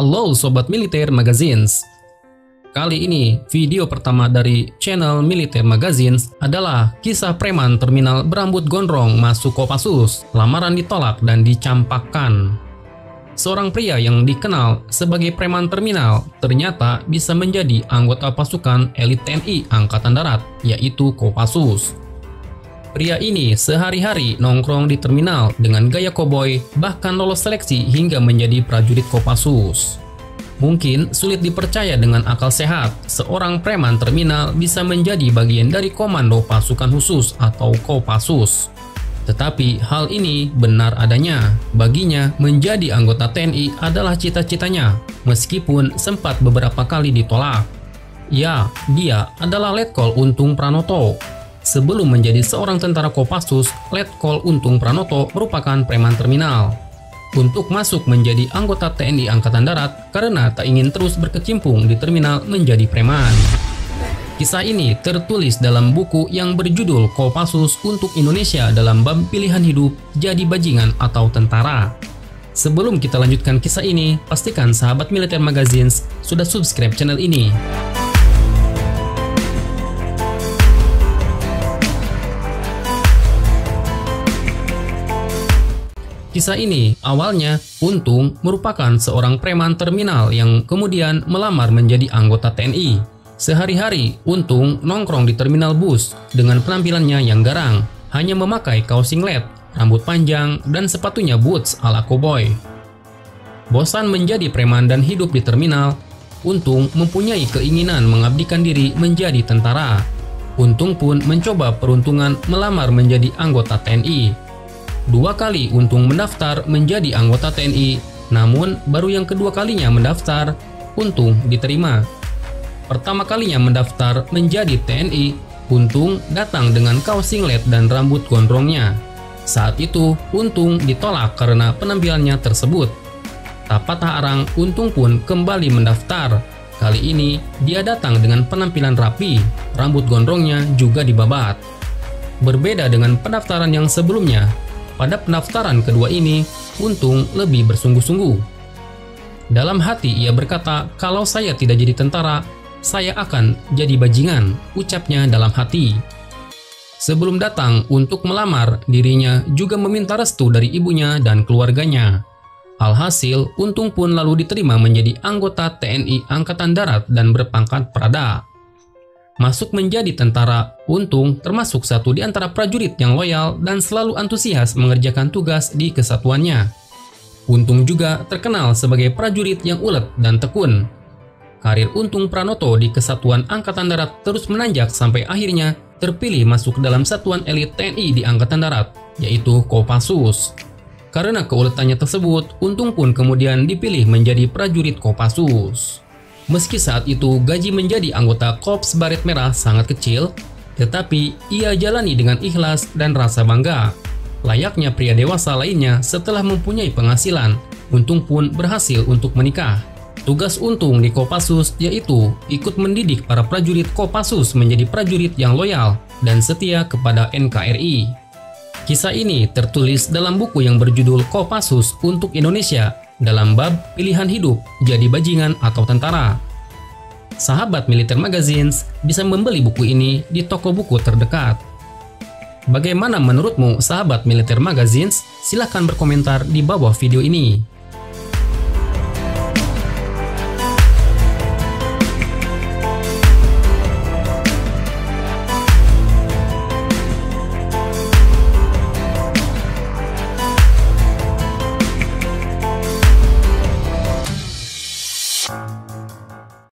Halo Sobat Militer Magazines. Kali ini video pertama dari channel Militer Magazines adalah kisah preman terminal berambut gondrong masuk Kopassus, lamaran ditolak dan dicampakkan. Seorang pria yang dikenal sebagai preman terminal ternyata bisa menjadi anggota pasukan elit TNI Angkatan Darat, yaitu Kopassus. Pria ini sehari-hari nongkrong di terminal dengan gaya koboi, bahkan lolos seleksi hingga menjadi prajurit Kopassus. Mungkin sulit dipercaya dengan akal sehat, seorang preman terminal bisa menjadi bagian dari komando pasukan khusus atau Kopassus. Tetapi hal ini benar adanya. Baginya, menjadi anggota TNI adalah cita-citanya, meskipun sempat beberapa kali ditolak. Ya, dia adalah Letkol Untung Pranoto. Sebelum menjadi seorang tentara Kopassus, Letkol Untung Pranoto merupakan preman terminal. Untuk masuk menjadi anggota TNI Angkatan Darat karena tak ingin terus berkecimpung di terminal menjadi preman. Kisah ini tertulis dalam buku yang berjudul Kopassus untuk Indonesia dalam bab pilihan hidup, jadi bajingan atau tentara. Sebelum kita lanjutkan kisah ini, pastikan sahabat Militer Magazines sudah subscribe channel ini. Kisah ini awalnya Untung merupakan seorang preman terminal yang kemudian melamar menjadi anggota TNI. Sehari-hari Untung nongkrong di terminal bus dengan penampilannya yang garang, hanya memakai kaos singlet, rambut panjang, dan sepatunya boots ala koboi. Bosan menjadi preman dan hidup di terminal, Untung mempunyai keinginan mengabdikan diri menjadi tentara. Untung pun mencoba peruntungan melamar menjadi anggota TNI. 2 kali Untung mendaftar menjadi anggota TNI, namun baru yang kedua kalinya mendaftar, Untung diterima. Pertama kalinya mendaftar menjadi TNI, Untung datang dengan kaos singlet dan rambut gondrongnya. Saat itu, Untung ditolak karena penampilannya tersebut. Tak patah arang, Untung pun kembali mendaftar. Kali ini, dia datang dengan penampilan rapi, rambut gondrongnya juga dibabat. Berbeda dengan pendaftaran yang sebelumnya, pada pendaftaran kedua ini, Untung lebih bersungguh-sungguh. Dalam hati ia berkata, "Kalau saya tidak jadi tentara, saya akan jadi bajingan," ucapnya dalam hati. Sebelum datang untuk melamar, dirinya juga meminta restu dari ibunya dan keluarganya. Alhasil, Untung pun lalu diterima menjadi anggota TNI Angkatan Darat dan berpangkat Prada. Masuk menjadi tentara, Untung termasuk satu di antara prajurit yang loyal dan selalu antusias mengerjakan tugas di kesatuannya. Untung juga terkenal sebagai prajurit yang ulet dan tekun. Karir Untung Pranoto di Kesatuan Angkatan Darat terus menanjak sampai akhirnya terpilih masuk dalam satuan elit TNI di Angkatan Darat, yaitu Kopassus. Karena keuletannya tersebut, Untung pun kemudian dipilih menjadi prajurit Kopassus. Meski saat itu gaji menjadi anggota Korps Baret Merah sangat kecil, tetapi ia jalani dengan ikhlas dan rasa bangga. Layaknya pria dewasa lainnya setelah mempunyai penghasilan, Untung pun berhasil untuk menikah. Tugas Untung di Kopassus yaitu ikut mendidik para prajurit Kopassus menjadi prajurit yang loyal dan setia kepada NKRI. Kisah ini tertulis dalam buku yang berjudul Kopassus untuk Indonesia dalam bab pilihan hidup, jadi bajingan atau tentara. Sahabat Militer Magazines bisa membeli buku ini di toko buku terdekat. Bagaimana menurutmu sahabat Militer Magazines? Silahkan berkomentar di bawah video ini.